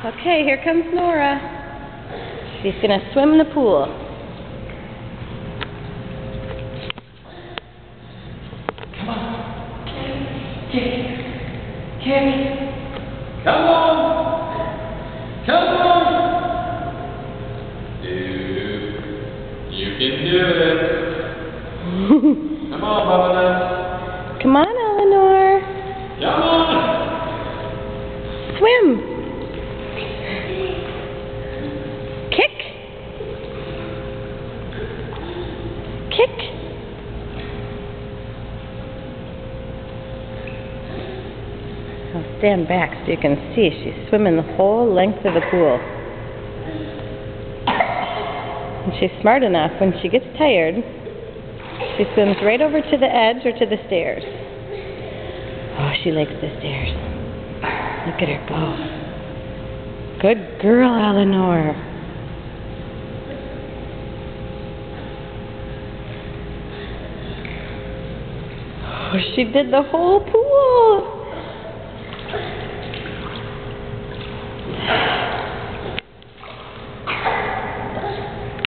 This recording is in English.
Okay, here comes Nora. She's going to swim in the pool. Come on. Kenny. Come on. Come on. You can do it. Come on, Bubba. Come on, Eleanor. Come on. Swim. Kick. Kick. I'll stand back so you can see she's swimming the whole length of the pool. And she's smart enough, when she gets tired, she swims right over to the edge or to the stairs. Oh, she likes the stairs. Look at her go. Good girl, Eleanor. Oh, she did the whole pool.